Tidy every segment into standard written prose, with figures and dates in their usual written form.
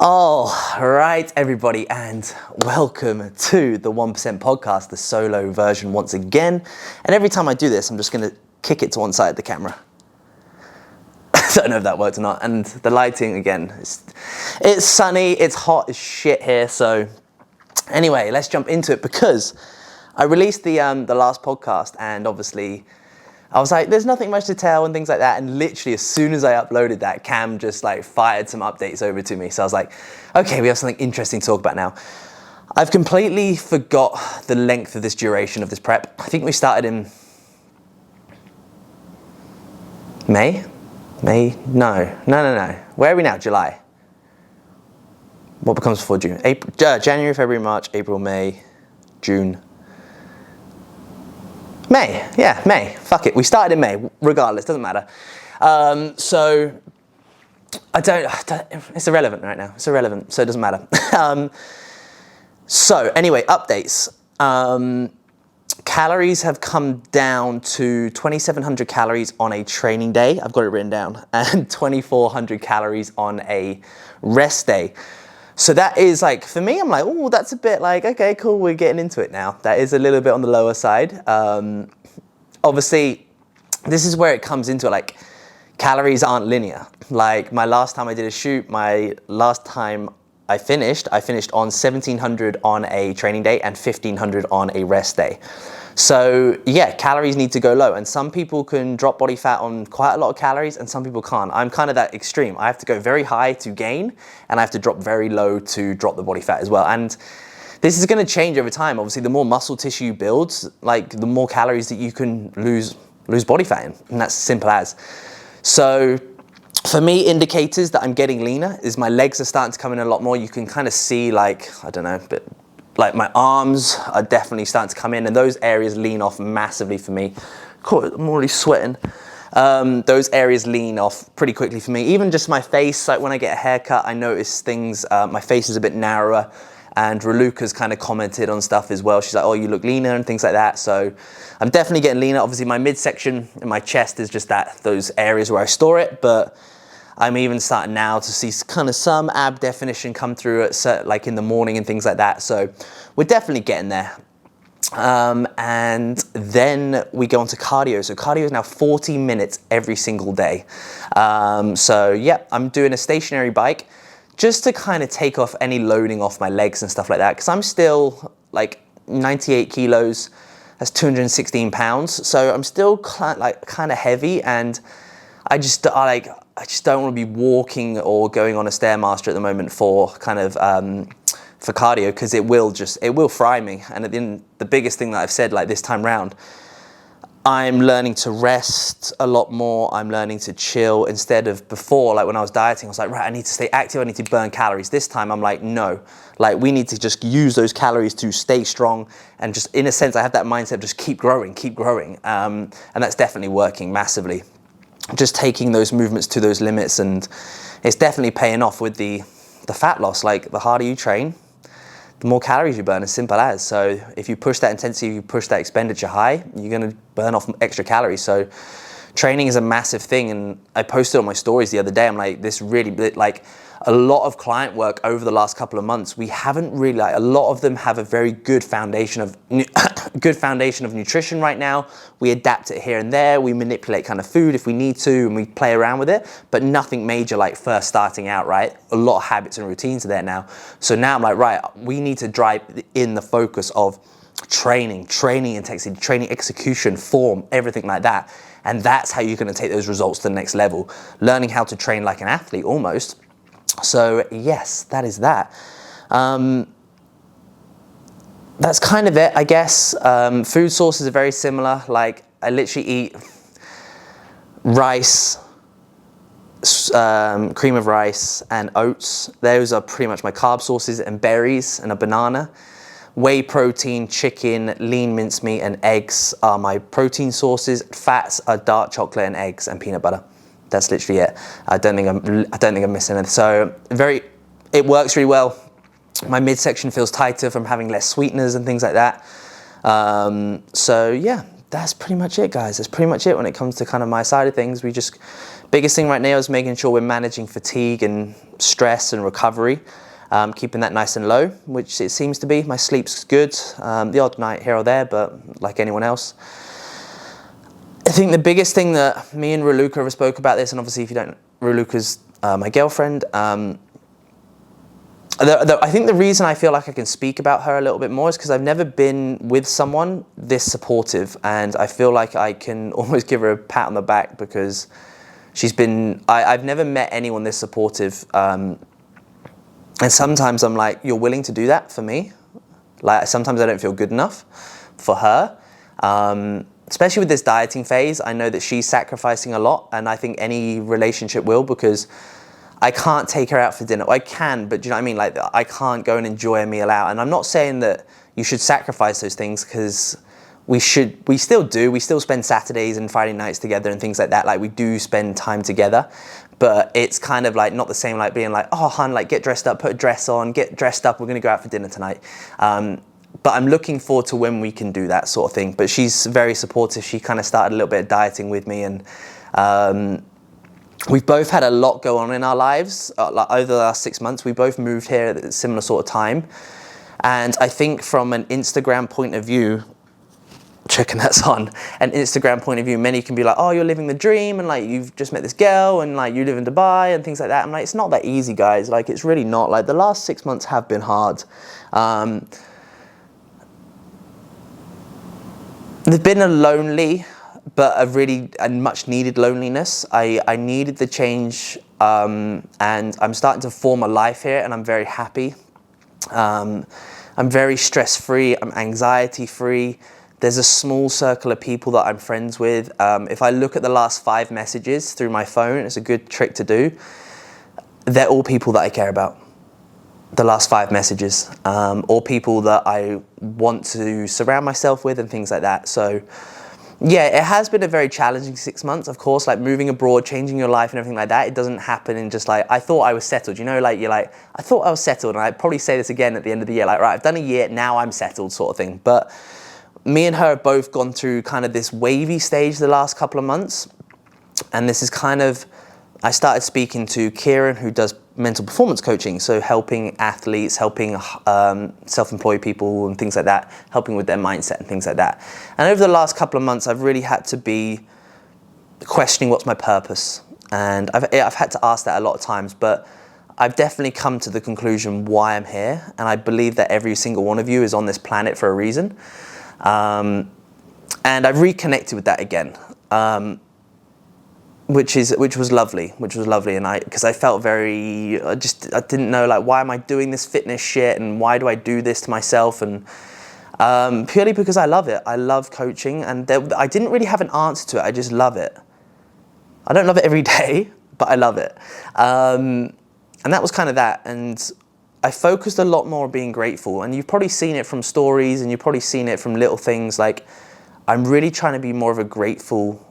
All right, everybody, and welcome to the 1% podcast, the solo version once again. And every time I do this, I'm just going to kick it to one side of the camera. I don't know if that worked or not. And the lighting, again, it's sunny, it's hot as shit here. So anyway, let's jump into it because I released the last podcast, and obviously I was like, there's nothing much to tell and things like that. And literally as soon as I uploaded that, Cam just like fired some updates over to me. So I was like, okay, we have something interesting to talk about now. I've completely forgot the length of this duration of this prep. I think we started in May? No. Where are we now? July. What becomes before June? January, February, March, April, May, June. May. Fuck it. We started in May, regardless, doesn't matter. So I don't, it's irrelevant right now. It's irrelevant, so it doesn't matter. So anyway, updates. Calories have come down to 2,700 calories on a training day. I've got it written down, and 2,400 calories on a rest day. So that is like, for me, I'm like, oh, that's a bit like, okay, cool, we're getting into it now. That is a little bit on the lower side. Obviously, this is where it comes into it, like, calories aren't linear. Like, my last time I did a shoot, my last time I finished on 1,700 on a training day and 1,500 on a rest day. So yeah, calories need to go low, and some people can drop body fat on quite a lot of calories and some people can't. I'm kind of that extreme. I have to go very high to gain, and I have to drop very low to drop the body fat as well. And this is going to change over time. Obviously, the more muscle tissue you build, like the more calories that you can lose body fat in, and that's simple as. So for me, indicators that I'm getting leaner is my legs are starting to come in a lot more. You can kind of see, like, I don't know, but like my arms are definitely starting to come in, and those areas lean off massively for me. God, I'm already sweating. Those areas lean off pretty quickly for me. Even just my face, like when I get a haircut, I notice things, my face is a bit narrower, and Raluca's kind of commented on stuff as well. She's like, oh, you look leaner and things like that. So I'm definitely getting leaner. Obviously my midsection and my chest is just those areas where I store it, but I'm even starting now to see kind of some ab definition come through at like in the morning and things like that. So we're definitely getting there. And then we go on to cardio. So cardio is now 40 minutes every single day. So yeah, I'm doing a stationary bike just to kind of take off any loading off my legs and stuff like that. Cause I'm still like 98 kilos, that's 216 pounds. So I'm still kind of heavy, and I just don't want to be walking or going on a Stairmaster at the moment for kind of for cardio, because it will fry me. And at the end, the biggest thing that I've said, like this time round, I'm learning to rest a lot more. I'm learning to chill instead of before, like when I was dieting, I was like, right, I need to stay active, I need to burn calories. This time I'm like, no, like we need to just use those calories to stay strong, and just in a sense, I have that mindset, just keep growing. And that's definitely working massively. Just taking those movements to those limits, and it's definitely paying off with the fat loss. Like the harder you train, the more calories you burn, as simple as. So if you push that intensity, you push that expenditure high, you're gonna burn off extra calories. So training is a massive thing, and I posted on my stories the other day, I'm like, this really, like a lot of client work over the last couple of months, we haven't really, like a lot of them have a very good foundation of nutrition right now. We adapt it here and there, we manipulate kind of food if we need to, and we play around with it, but nothing major like first starting out, right? A lot of habits and routines are there now. So now I'm like, right, we need to drive in the focus of training intensity, training execution, form, everything like that. And that's how you're gonna take those results to the next level. Learning how to train like an athlete almost. So yes, that is that. That's kind of it, I guess. Food sources are very similar. Like I literally eat rice, cream of rice and oats. Those are pretty much my carb sources, and berries and a banana. Whey protein, chicken, lean mincemeat and eggs are my protein sources. Fats are dark chocolate and eggs and peanut butter. That's literally it. I don't think I'm missing anything. So it works really well. My midsection feels tighter from having less sweeteners and things like that. So yeah, that's pretty much it, guys. That's pretty much it when it comes to kind of my side of things. Biggest thing right now is making sure we're managing fatigue and stress and recovery, keeping that nice and low, which it seems to be. My sleep's good, the odd night here or there, but like anyone else. I think the biggest thing that me and Raluca have spoke about this, and obviously if you don't, Raluca's my girlfriend. I think the reason I feel like I can speak about her a little bit more is because I've never been with someone this supportive, and I feel like I can almost give her a pat on the back because I've never met anyone this supportive. And sometimes I'm like, you're willing to do that for me? Like, sometimes I don't feel good enough for her. Especially with this dieting phase, I know that she's sacrificing a lot, and I think any relationship will, because I can't take her out for dinner. I can, but do you know what I mean? Like, I can't go and enjoy a meal out. And I'm not saying that you should sacrifice those things, because we still do. We still spend Saturdays and Friday nights together and things like that. Like, we do spend time together, but it's kind of like not the same like being like, oh, hun, like get dressed up, put a dress on, get dressed up. We're going to go out for dinner tonight. But I'm looking forward to when we can do that sort of thing. But she's very supportive. She kind of started a little bit of dieting with me, and we've both had a lot go on in our lives. Like over the last 6 months, we both moved here at a similar sort of time. And I think from an Instagram point of view, checking that's on, an Instagram point of view, many can be like, oh, you're living the dream, and like you've just met this girl, and like you live in Dubai and things like that. I'm like, it's not that easy, guys. Like, it's really not. Like, the last 6 months have been hard. There's been a lonely, but a much needed loneliness. I needed the change, and I'm starting to form a life here, and I'm very happy. I'm very stress-free, I'm anxiety-free. There's a small circle of people that I'm friends with. If I look at the last 5 messages through my phone, it's a good trick to do. They're all people that I care about. The last 5 messages, or people that I want to surround myself with and things like that. So yeah, it has been a very challenging 6 months, of course, like moving abroad, changing your life and everything like that. It doesn't happen in just like, I thought I was settled, you know, like you're like, I thought I was settled, and I'd probably say this again at the end of the year, like, right, I've done a year, now I'm settled sort of thing. But me and her have both gone through kind of this wavy stage the last couple of months. And this is kind of, I started speaking to Kieran, who does mental performance coaching, so helping athletes, helping self-employed people and things like that, helping with their mindset and things like that. And over the last couple of months, I've really had to be questioning what's my purpose. And I've had to ask that a lot of times, but I've definitely come to the conclusion why I'm here. And I believe that every single one of you is on this planet for a reason. And I've reconnected with that again. Which was lovely, and because I felt very, I didn't know, like, why am I doing this fitness shit, and why do I do this to myself, and purely because I love it. I love coaching, and I didn't really have an answer to it. I just love it. I don't love it every day, but I love it, and that was kind of that. And I focused a lot more on being grateful, and you've probably seen it from stories, and you've probably seen it from little things. Like, I'm really trying to be more of a grateful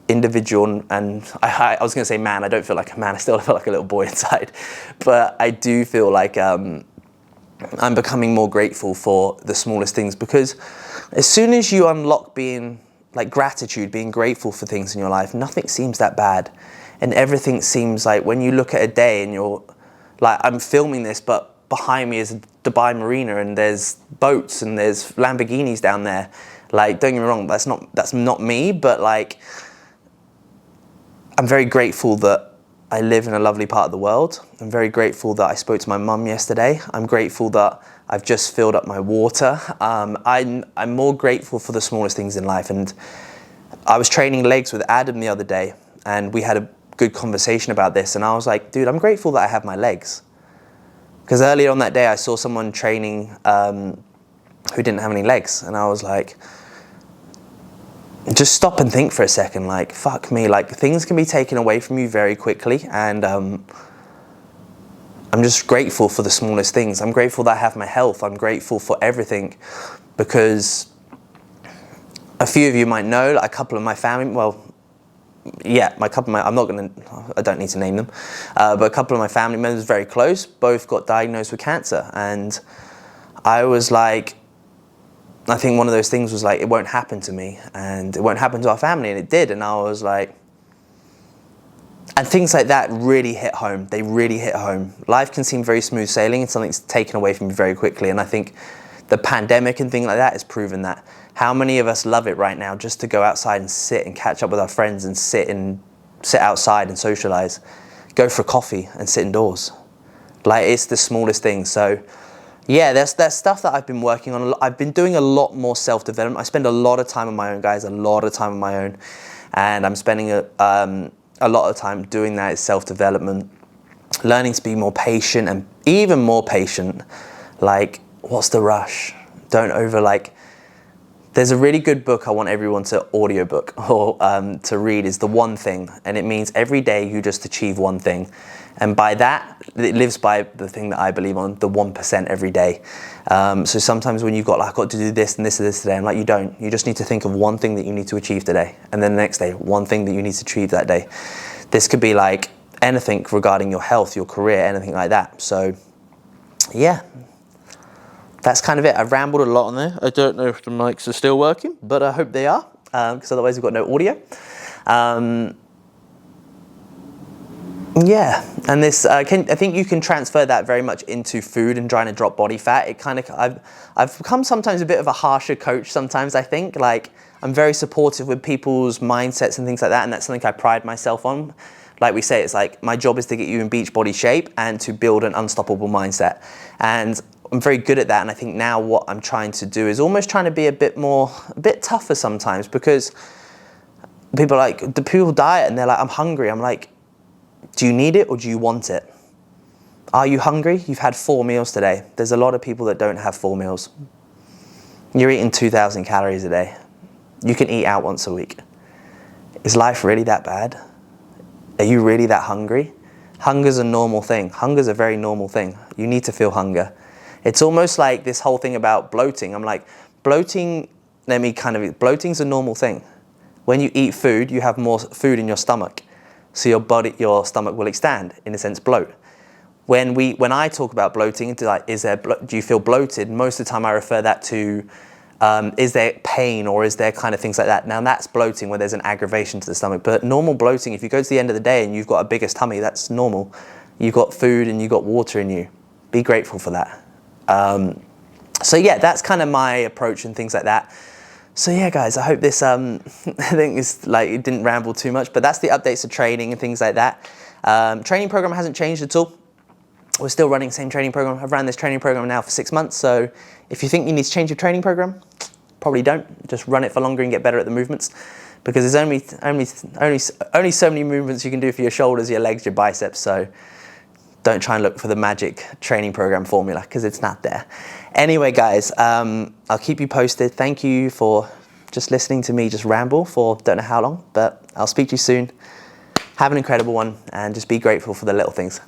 individual, and I was going to say man. I don't feel like a man. I still feel like a little boy inside, but I do feel like I'm becoming more grateful for the smallest things, because as soon as you unlock being like gratitude, being grateful for things in your life, nothing seems that bad, and everything seems like, when you look at a day and you're like, I'm filming this, but behind me is a Dubai marina, and there's boats and there's Lamborghinis down there. Like, don't get me wrong, that's not me, but like, I'm very grateful that I live in a lovely part of the world. I'm very grateful that I spoke to my mum yesterday. I'm grateful that I've just filled up my water. I'm more grateful for the smallest things in life. And I was training legs with Adam the other day, and we had a good conversation about this. And I was like, dude, I'm grateful that I have my legs. Because earlier on that day, I saw someone training who didn't have any legs. And I was like, just stop and think for a second, like, fuck me, like, things can be taken away from you very quickly, and I'm just grateful for the smallest things. I'm grateful that I have my health. I'm grateful for everything, because a few of you might know, like, a couple of my family, well, yeah, I don't need to name them, but a couple of my family members very close, both got diagnosed with cancer, and I was like, I think one of those things was like, it won't happen to me and it won't happen to our family, and it did. And I was like, and things like that really hit home. They really hit home. Life can seem very smooth sailing and something's taken away from you very quickly. And I think the pandemic and things like that has proven that. How many of us love it right now just to go outside and sit and catch up with our friends and sit outside and socialize, go for coffee and sit indoors. Like, it's the smallest thing. So yeah, there's stuff that I've been working on. I've been doing a lot more self-development. I spend a lot of time on my own, guys, a lot of time on my own. And I'm spending a lot of time doing that, is self-development, learning to be more patient and even more patient. Like, what's the rush? Don't there's a really good book I want everyone to audiobook or to read, is The One Thing. And it means every day you just achieve one thing. And by that, it lives by the thing that I believe on, the 1% every day. So sometimes when you've got, like, I've got to do this and this and this today, I'm like, you don't. You just need to think of one thing that you need to achieve today. And then the next day, one thing that you need to achieve that day. This could be like anything regarding your health, your career, anything like that. So yeah, that's kind of it. I've rambled a lot on there. I don't know if the mics are still working, but I hope they are, because otherwise we've got no audio. Yeah, and this I think you can transfer that very much into food and trying to drop body fat. It kind of I've become sometimes a bit of a harsher coach. Sometimes I think, like, I'm very supportive with people's mindsets and things like that, and that's something I pride myself on. Like we say, it's like my job is to get you in beach body shape and to build an unstoppable mindset, and I'm very good at that. And I think now what I'm trying to do is almost trying to be a bit tougher sometimes, because people diet and they're like, I'm hungry. I'm like, do you need it or do you want it? Are you hungry? You've had 4 meals today. There's a lot of people that don't have 4 meals. You're eating 2,000 calories a day. You can eat out once a week. Is life really that bad? Are you really that hungry? Hunger's a normal thing. Hunger's a very normal thing. You need to feel hunger. It's almost like this whole thing about bloating. I'm like, bloating's a normal thing. When you eat food, you have more food in your stomach. So your stomach will expand, in a sense, bloat. When I talk about bloating, like, do you feel bloated? Most of the time I refer that to, is there pain or is there kind of things like that? Now that's bloating where there's an aggravation to the stomach. But normal bloating, if you go to the end of the day and you've got a bigger tummy, that's normal. You've got food and you've got water in you. Be grateful for that. So yeah, that's kind of my approach and things like that. So yeah, guys, I hope this, I think it's like, it didn't ramble too much, but that's the updates to training and things like that. Training program hasn't changed at all. We're still running the same training program. I've ran this training program now for 6 months. So if you think you need to change your training program, probably don't. Just run it for longer and get better at the movements, because there's only so many movements you can do for your shoulders, your legs, your biceps. So don't try and look for the magic training program formula, because it's not there. Anyway, guys, I'll keep you posted. Thank you for just listening to me just ramble for don't know how long, but I'll speak to you soon. Have an incredible one and just be grateful for the little things.